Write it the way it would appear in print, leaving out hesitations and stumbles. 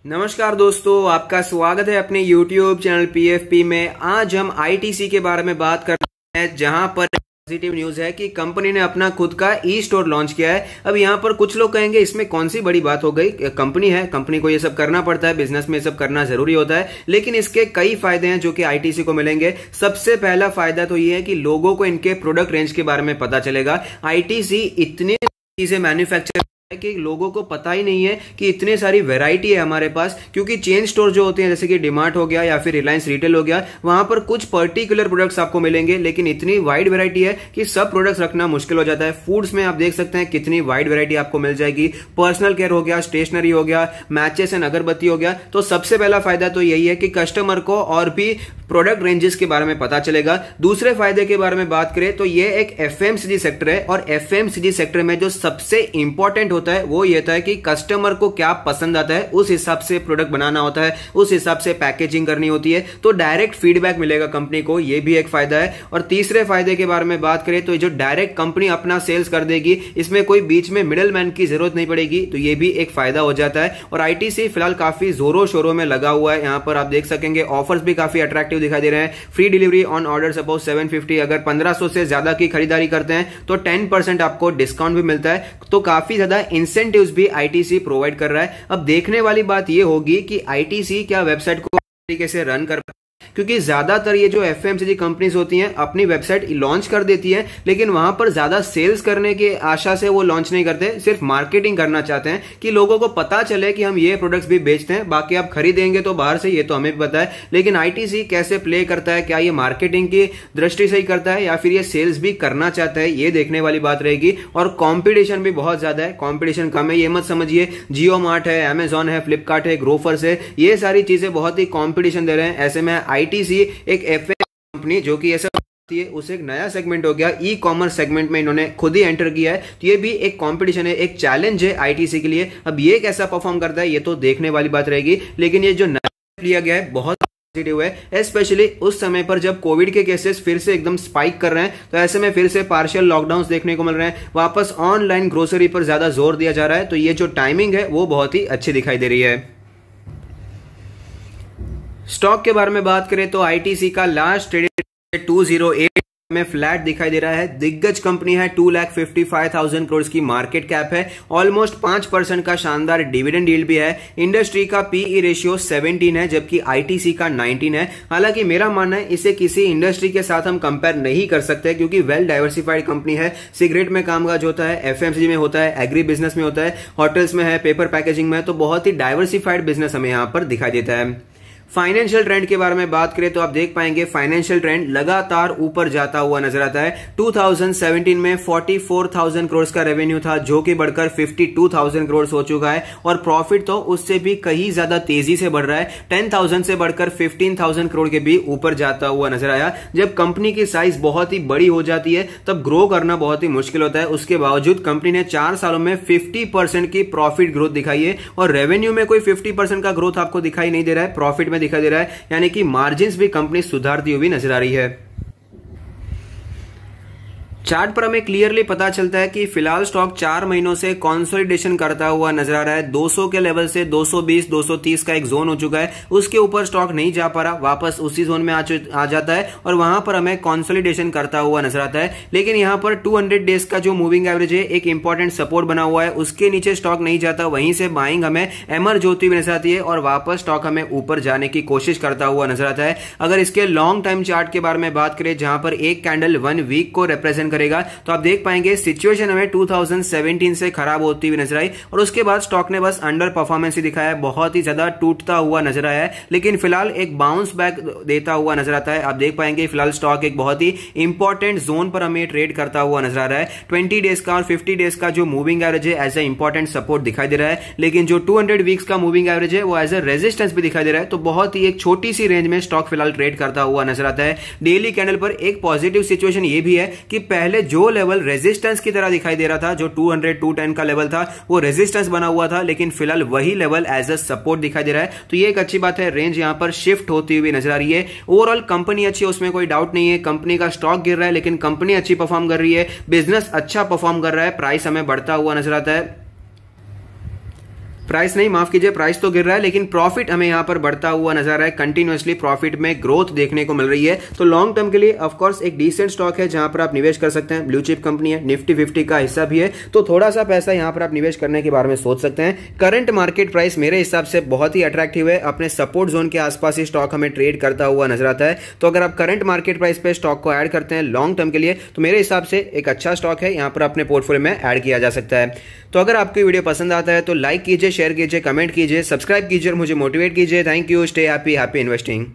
नमस्कार दोस्तों, आपका स्वागत है अपने YouTube चैनल PFP में। आज हम ITC के बारे में बात कर रहे हैं, जहां पर पॉजिटिव न्यूज है कि कंपनी ने अपना खुद का ई स्टोर लॉन्च किया है। अब यहां पर कुछ लोग कहेंगे इसमें कौन सी बड़ी बात हो गई, कंपनी है, कंपनी को ये सब करना पड़ता है, बिजनेस में ये सब करना जरूरी होता है। लेकिन इसके कई फायदे हैं जो कि ITC को मिलेंगे। सबसे पहला फायदा तो ये है कि लोगों को इनके प्रोडक्ट रेंज के बारे में पता चलेगा। ITC इतनी चीजें मैन्युफैक्चर कि लोगों को पता ही नहीं है कि इतने सारी वैरायटी है हमारे पास, क्योंकि चेन स्टोर जो होते हैं जैसे कि डीमार्ट हो गया या फिर रिलायंस रिटेल हो गया, वहां पर कुछ पर्टिकुलर प्रोडक्ट्स आपको मिलेंगे, लेकिन इतनी वाइड वैरायटी है कि सब प्रोडक्ट्स रखना मुश्किल हो जाता है। फूड्स में आप देख सकते हैं कितनी वाइड वैरायटी आपको मिल जाएगी। पर्सनल केयर हो गया, स्टेशनरी हो गया, मैचेस एंड अगरबत्ती हो गया। तो सबसे पहला फायदा तो यही है कि कस्टमर को और भी प्रोडक्ट रेंजेस के बारे में पता चलेगा। दूसरे फायदे के बारे में बात करें तो ये एक FMCG सेक्टर है, और FMCG सेक्टर में जो सबसे इंपॉर्टेंट होता है वो ये होता है कि कस्टमर को क्या पसंद आता है उस हिसाब से प्रोडक्ट बनाना होता है, उस हिसाब से पैकेजिंग करनी होती है। तो डायरेक्ट फीडबैक मिलेगा कंपनी को, ये भी एक फायदा है। और तीसरे फायदे के बारे में बात करें तो जो डायरेक्ट कंपनी अपना सेल्स कर देगी, इसमें कोई बीच में मिडिल मैन की जरूरत नहीं पड़ेगी, तो ये भी एक फायदा हो जाता है। और ITC फिलहाल काफी जोरों शोरों में लगा हुआ है। यहां पर आप देख सकेंगे ऑफर्स भी काफी अट्रैक्टिव दिखाई दे रहे हैं। Free delivery on order suppose 750, अगर 1500 से ज्यादा की खरीदारी करते हैं तो 10% आपको डिस्काउंट भी मिलता है। तो काफी ज्यादा इंसेंटिव्स भी ITC प्रोवाइड कर रहा है। अब देखने वाली बात यह होगी कि ITC क्या वेबसाइट को तरीके से रन कर, क्योंकि ज्यादातर ये जो FMCG कंपनीज होती हैं अपनी वेबसाइट लॉन्च कर देती हैं, लेकिन वहां पर ज्यादा सेल्स करने की आशा से वो लॉन्च नहीं करते, सिर्फ मार्केटिंग करना चाहते हैं कि लोगों को पता चले कि हम ये प्रोडक्ट्स भी बेचते हैं। बाकी आप खरीदेंगे तो बाहर से, ये तो हमें भी पता है। लेकिन ITC कैसे प्ले करता है, क्या ये मार्केटिंग की दृष्टि से ही करता है या फिर ये सेल्स भी करना चाहता है, ये देखने वाली बात रहेगी। और कॉम्पिटिशन भी बहुत ज्यादा है, कॉम्पिटिशन कम है ये मत समझिए। जियो मार्ट है, Amazon है, फ्लिपकार्ट है, ग्रोफर्स है, ये सारी चीजें बहुत ही कॉम्पिटिशन दे रहे हैं। ऐसे में ITC एक FM कंपनी जो कि ऐसा उसे एक नया सेगमेंट हो गया, ई कॉमर्स सेगमेंट में इन्होंने खुद ही एंटर किया है। तो ये भी एक कंपटीशन है, एक चैलेंज है ITC के लिए। अब ये कैसा परफॉर्म करता है ये तो देखने वाली बात रहेगी। लेकिन ये जो नया लिया गया है बहुत पॉजिटिव है, स्पेशली उस समय पर जब कोविड के केसेस फिर से एकदम स्पाइक कर रहे हैं। तो ऐसे में फिर से पार्शियल लॉकडाउन देखने को मिल रहे हैं, वापस ऑनलाइन ग्रोसरी पर ज्यादा जोर दिया जा रहा है। तो ये जो टाइमिंग है वो बहुत ही अच्छी दिखाई दे रही है। स्टॉक के बारे में बात करें तो ITC का लास्ट ट्रेडेड 208 में फ्लैट दिखाई दे रहा है। दिग्गज कंपनी है, 2,55,000 करोड़ की मार्केट कैप है, ऑलमोस्ट 5% का शानदार डिविडेंड यील्ड भी है। इंडस्ट्री का PE रेशियो 17 है, जबकि ITC का 19 है। हालांकि मेरा मानना है इसे किसी इंडस्ट्री के साथ हम कंपेयर नहीं कर सकते, क्योंकि वेल डाइवर्सिफाइड कंपनी है। सिगरेट में कामकाज होता है, FMCG में होता है, एग्री बिजनेस में होता है, होटल्स में है, पेपर पैकेजिंग में है। तो बहुत ही डाइवर्सिफाइड बिजनेस हमें यहां पर दिखाई देता है। फाइनेंशियल ट्रेंड के बारे में बात करें तो आप देख पाएंगे फाइनेंशियल ट्रेंड लगातार ऊपर जाता हुआ नजर आता है। 2017 में 44,000 करोड़ का रेवेन्यू था, जो कि बढ़कर 52,000 करोड़ हो चुका है। और प्रॉफिट तो उससे भी कहीं ज्यादा तेजी से बढ़ रहा है, 10,000 से बढ़कर 15,000 करोड़ के भी ऊपर जाता हुआ नजर आया। जब कंपनी की साइज बहुत ही बड़ी हो जाती है तब ग्रो करना बहुत ही मुश्किल होता है। उसके बावजूद कंपनी ने 4 सालों में 50% की प्रॉफिट ग्रोथ दिखाई है, और रेवेन्यू में कोई 50% का ग्रोथ आपको दिखाई नहीं दे रहा है, प्रॉफिट में दिखाई दे रहा है। यानी कि मार्जिन्स भी कंपनी सुधारती हुई नजर आ रही है। चार्ट पर हमें क्लियरली पता चलता है कि फिलहाल स्टॉक 4 महीनों से कंसोलिडेशन करता हुआ नजर आ रहा है। 200 के लेवल से 220, 230 का एक जोन हो चुका है, उसके ऊपर स्टॉक नहीं जा पा रहा, वापस उसी जोन में आ जाता है और वहां पर हमें कंसोलिडेशन करता हुआ नजर आता है। लेकिन यहां पर 200 डेज का जो मूविंग एवरेज है, एक इंपॉर्टेंट सपोर्ट बना हुआ है, उसके नीचे स्टॉक नहीं जाता, वहीं से बाइंग हमें एमर्ज होती हुई नजर आती है और वापस स्टॉक हमें ऊपर जाने की कोशिश करता हुआ नजर आता है। अगर इसके लॉन्ग टाइम चार्ट के बारे में बात करें, जहां पर एक कैंडल 1 वीक को रिप्रेजेंट करेगा, तो आप देख पाएंगे सिचुएशन हमें 2017 से खराब होती हुई नजर आई, और उसके बाद स्टॉक ने बस अंडर परफॉर्मेंस ही दिखाया है, बहुत ही ज्यादा टूटता हुआ नजर आया है। लेकिन फिलहाल एक बाउंस बैक देता हुआ नजर आता है। आप देख पाएंगे फिलहाल स्टॉक एक बहुत ही इंपॉर्टेंट जोन पर हमें ट्रेड करता हुआ नजर आ रहा है। 20 डेज का और 50 डेज का जो मूविंग एवरेज है एज ए इंपॉर्टेंट सपोर्ट दिखाई दे रहा है, लेकिन जो 200 वीक्स का मूविंग एवरेज है वो एज ए रेजिस्टेंस भी दिखाई दे रहा है। तो बहुत ही एक छोटी सी रेंज में स्टॉक फिलहाल ट्रेड करता हुआ नजर आता है। डेली कैंडल पर एक पॉजिटिव सिचुएशन ये भी है कि पहले जो लेवल रेजिस्टेंस की तरह दिखाई दे रहा था, जो 200 210 का लेवल था, वो रेजिस्टेंस बना हुआ था, लेकिन फिलहाल वही लेवल एज अ सपोर्ट दिखाई दे रहा है। तो ये एक अच्छी बात है, रेंज यहां पर शिफ्ट होती हुई नजर आ रही है। ओवरऑल कंपनी अच्छी है, उसमें कोई डाउट नहीं है। कंपनी का स्टॉक गिर रहा है लेकिन कंपनी अच्छी परफॉर्म कर रही है, बिजनेस अच्छा परफॉर्म कर रहा है, प्राइस हमें बढ़ता हुआ नजर आता है। प्राइस नहीं, माफ कीजिए, प्राइस तो गिर रहा है लेकिन प्रॉफिट हमें यहाँ पर बढ़ता हुआ नजर आ रहा है। कंटिन्यूअसली प्रॉफिट में ग्रोथ देखने को मिल रही है। तो लॉन्ग टर्म के लिए ऑफकोर्स एक डिसेंट स्टॉक है जहां पर आप निवेश कर सकते हैं। ब्लू चिप कंपनी है, निफ्टी 50 का हिस्सा भी है, तो थोड़ा सा पैसा यहां पर आप निवेश करने के बारे में सोच सकते हैं। करंट मार्केट प्राइस मेरे हिसाब से बहुत ही अट्रैक्टिव है। अपने सपोर्ट जोन के आसपास ही स्टॉक हमें ट्रेड करता हुआ नजर आता है। तो अगर आप करंट मार्केट प्राइस पे स्टॉक को ऐड करते हैं लॉन्ग टर्म के लिए तो मेरे हिसाब से एक अच्छा स्टॉक है, यहां पर अपने पोर्टफोलियो में ऐड किया जा सकता है। तो अगर आपको वीडियो पसंद आता है तो लाइक कीजिए, शेयर कीजिए, कमेंट कीजिए, सब्सक्राइब कीजिए और मुझे मोटिवेट कीजिए। Thank you. Stay happy, happy investing.